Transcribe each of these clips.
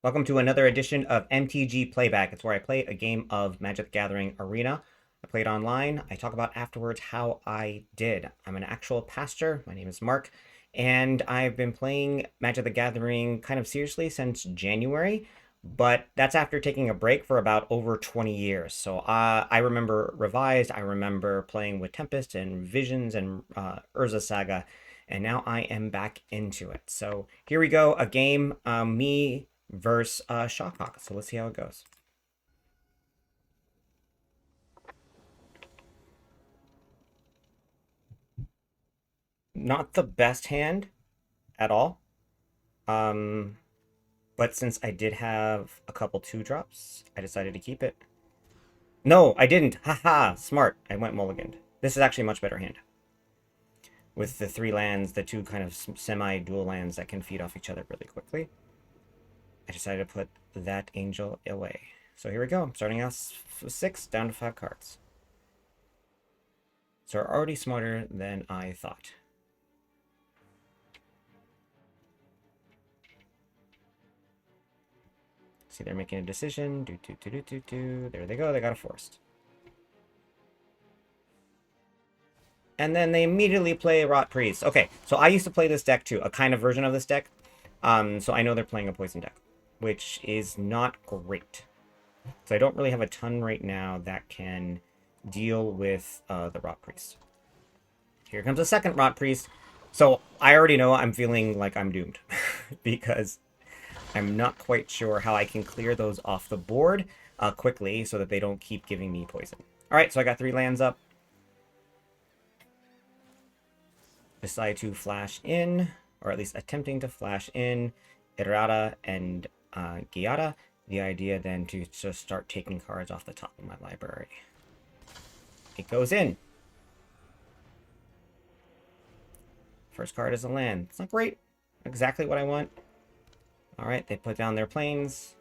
Welcome to another edition of MTG Playback. It's where I play a game of Magic the Gathering Arena. I play it online. I talk about afterwards how I did. I'm an actual pastor. My name is Mark, and I've been playing Magic the Gathering kind of seriously since January, but that's after taking a break for about over 20 years. So I remember Revised, I remember playing with Tempest and Visions and Urza Saga, and now I am back into it. So here we go, a game, me versus Shockhawk. So let's see how it goes. Not the best hand at all. Um, but since I did have a couple 2-drops, I decided to keep it. No, I didn't. Haha, smart. I went mulliganed. This is actually a much better hand. With the 3 lands, the 2 kind of semi-dual lands that can feed off each other really quickly. I decided to put that angel away. So here we go. I'm starting out with 6, down to 5 cards. So we're already smarter than I thought. See, they're making a decision. There they go. They got a forest. And then they immediately play Rot Priest. Okay, so I used to play this deck too, a kind of version of this deck. So I know they're playing a poison deck, which is not great. So I don't really have a ton right now that can deal with the Rot Priest. Here comes a second Rot Priest. So I already know I'm feeling like I'm doomed because I'm not quite sure how I can clear those off the board quickly so that they don't keep giving me poison. All right, so I got 3 lands up. Decide to flash in, or at least attempting to flash in, Errata and Giada. The idea then to just start taking cards off the top of my library. It goes in. First card is a land. It's not great. Exactly what I want. All right, they put down their planes.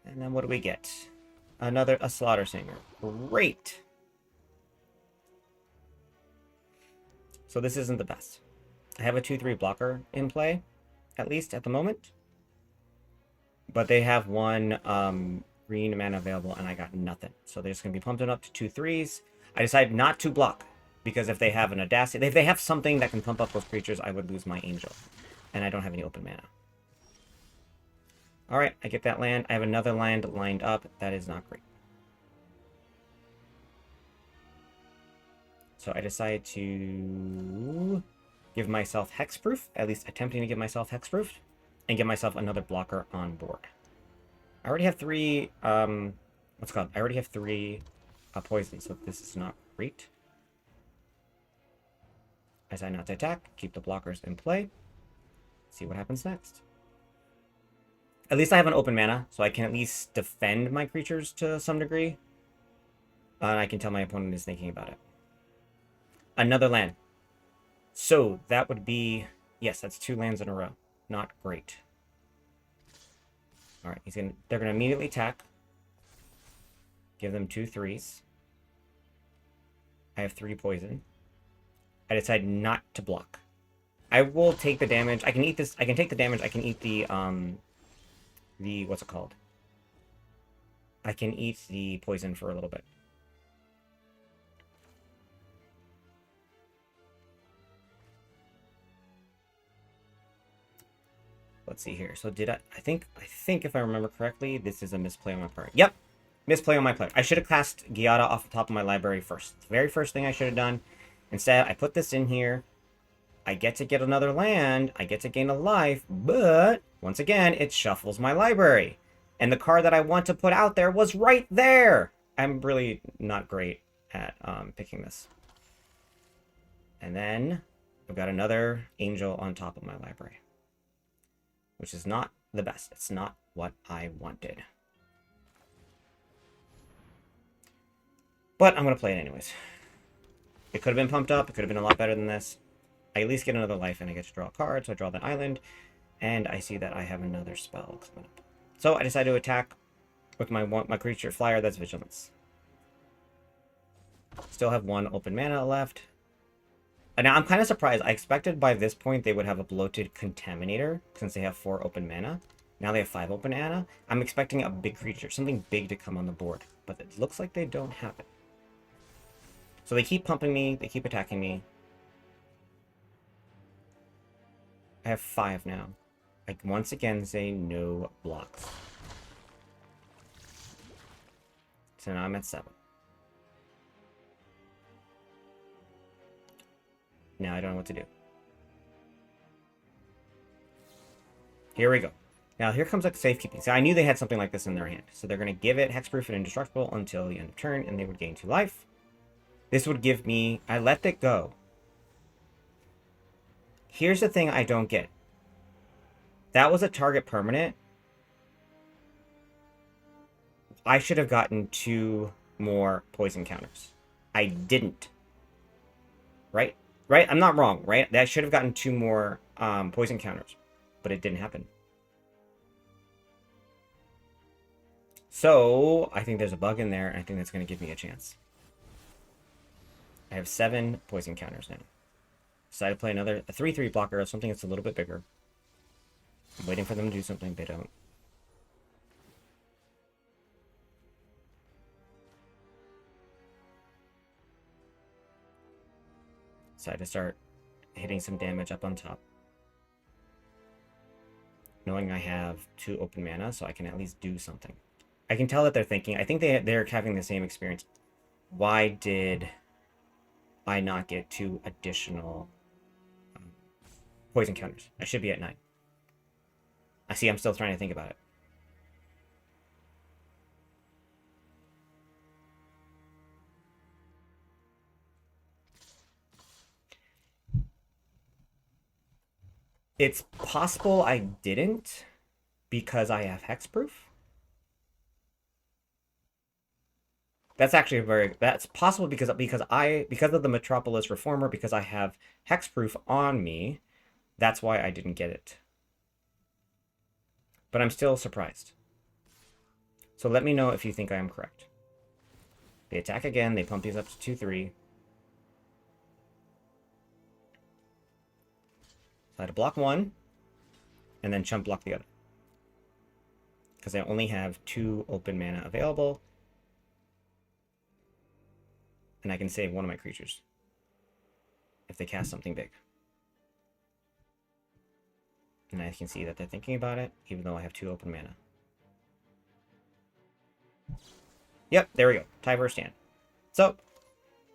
And then what do we get? A Slaughter Singer. Great. So this isn't the best. I have a 2/3 blocker in play, at least at the moment. But they have 1 green mana available, and I got nothing. So they're just going to be pumping up to 2 3s. I decided not to block, because if they have an Audacity, if they have something that can pump up those creatures, I would lose my Angel. And I don't have any open mana. Alright, I get that land. I have another land lined up. That is not great. So I decide to give myself hexproof, at least attempting to give myself hexproof, and get myself another blocker on board. I already have 3, what's it called? I already have 3 poisons, so this is not great. I decide not to attack, keep the blockers in play, see what happens next. At least I have an open mana, so I can at least defend my creatures to some degree. And I can tell my opponent is thinking about it. Another land. So that would be, yes, that's 2 lands in a row. Not great. All right, they're gonna immediately attack. Give them 2 3s. I have 3 poison. I decide not to block. I will take the damage. I can eat this. I can take the damage. I can eat the what's it called? I can eat the poison for a little bit. Let's see here. So I think if I remember correctly, this is a misplay on my part. Yep. Misplay on my part. I should have cast Giada off the top of my library first. The very first thing I should have done. Instead, I put this in here. I get to get another land. I get to gain a life. But, once again, it shuffles my library. And the card that I want to put out there was right there. I'm really not great at picking this. And then, I've got another angel on top of my library. Which is not the best. It's not what I wanted. But I'm going to play it anyways. It could have been pumped up. It could have been a lot better than this. I at least get another life, and I get to draw a card, so I draw that island. And I see that I have another spell coming up. So I decide to attack with my creature flyer, that's Vigilance. Still have 1 open mana left. Now I'm kind of surprised. I expected by this point they would have a bloated Contaminator, since they have 4 open mana. Now they have 5 open mana. I'm expecting a big creature, something big to come on the board. But it looks like they don't have it. So they keep pumping me, they keep attacking me. I have 5 now. I once again say no blocks. So now I'm at 7. Now I don't know what to do. Here we go. Now here comes like safekeeping. So I knew they had something like this in their hand. So they're going to give it hexproof and indestructible until the end of turn, and they would gain 2 life. This would give me... I let it go. Here's the thing I don't get. That was a target permanent. I should have gotten 2 more poison counters. I didn't. Right? Right? I'm not wrong, right? That should have gotten 2 more poison counters. But it didn't happen. So, I think there's a bug in there, and I think that's going to give me a chance. I have 7 poison counters now. Decided to play another 3/3 blocker, something that's a little bit bigger. I'm waiting for them to do something. They don't. Decided to start hitting some damage up on top. Knowing I have 2 open mana, so I can at least do something. I can tell that they're thinking. I think they're having the same experience. Why did I not get 2 additional poison counters? I should be at 9. I see I'm still trying to think about it. It's possible I didn't because I have hexproof. That's actually that's possible because of the Metropolis Reformer, because I have hexproof on me. That's why I didn't get it. But I'm still surprised. So let me know if you think I am correct. They attack again, they pump these up to 2/3. So I had to block 1, and then chump block the other. Because I only have 2 open mana available. And I can save one of my creatures if they cast something big. And I can see that they're thinking about it, even though I have 2 open mana. Yep, there we go. Tie for a stand. So,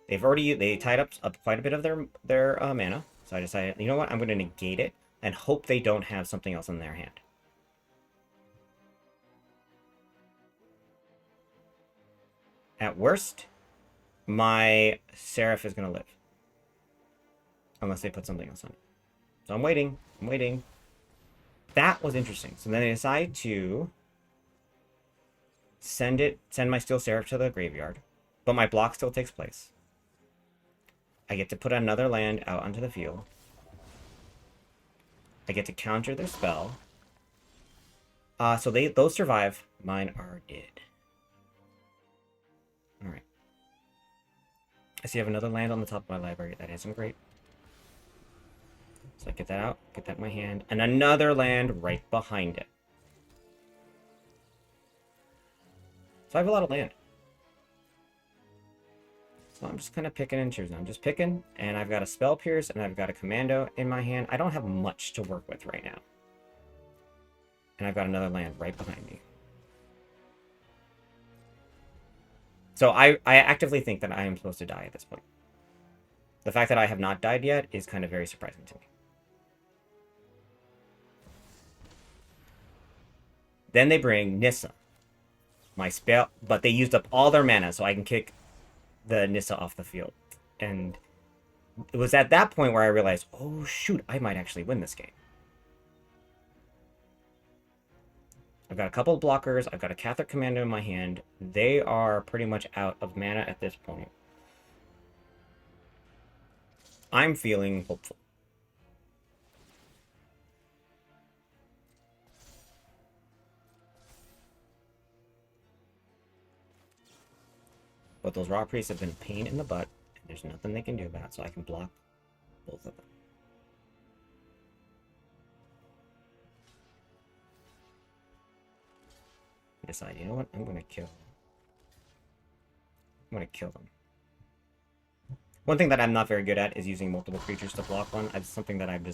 they tied up quite a bit of their mana. So I decided, you know what, I'm going to negate it and hope they don't have something else in their hand. At worst, my Seraph is going to live. Unless they put something else on it. So I'm waiting. I'm waiting. That was interesting. So then they decide to send my Steel Seraph to the graveyard. But my block still takes place. I get to put another land out onto the field. I get to counter their spell. So those survive. Mine are dead. Alright. I see I have another land on the top of my library. That isn't great. So I get that out, get that in my hand, and another land right behind it. So I have a lot of land. So I'm just kind of picking and choosing. I'm just picking, and I've got a Spell Pierce, and I've got a Commando in my hand. I don't have much to work with right now. And I've got another land right behind me. So I actively think that I am supposed to die at this point. The fact that I have not died yet is kind of very surprising to me. Then they bring Nissa. My spell, but they used up all their mana, so I can kick the Nissa off the field. And it was at that point where I realized, oh shoot, I might actually win this game. I've got a couple of blockers. I've got a Catholic Commando in my hand. They are pretty much out of mana at this point. I'm feeling hopeful. But those Raw Priests have been a pain in the butt. And there's nothing they can do about it, so I can block both of them. I decide, you know what? I'm gonna kill them. One thing that I'm not very good at is using multiple creatures to block one. It's something that I'm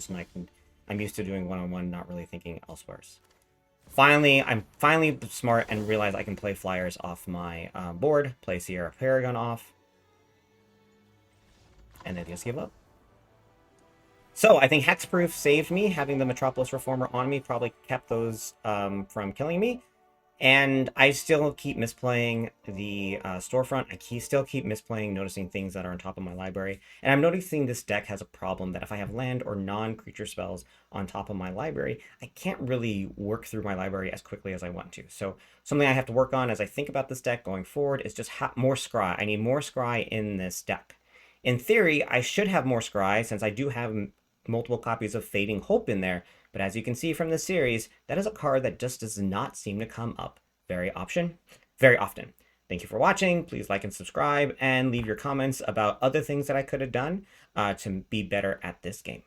used to doing one-on-one, not really thinking elsewhere. I'm finally smart and realize I can play flyers off my board, play Sierra Paragon off, and then just give up. So I think Hexproof saved me. Having the Metropolis Reformer on me probably kept those from killing me. And I still keep misplaying the storefront. Still keep misplaying, noticing things that are on top of my library. And I'm noticing this deck has a problem that if I have land or non-creature spells on top of my library, I can't really work through my library as quickly as I want to. So something I have to work on as I think about this deck going forward is just more scry. I need more scry in this deck. In theory, I should have more scry since I do have multiple copies of Fading Hope in there, but as you can see from this series, that is a card that just does not seem to come up very often. Thank you for watching. Please like and subscribe, and leave your comments about other things that I could have done to be better at this game.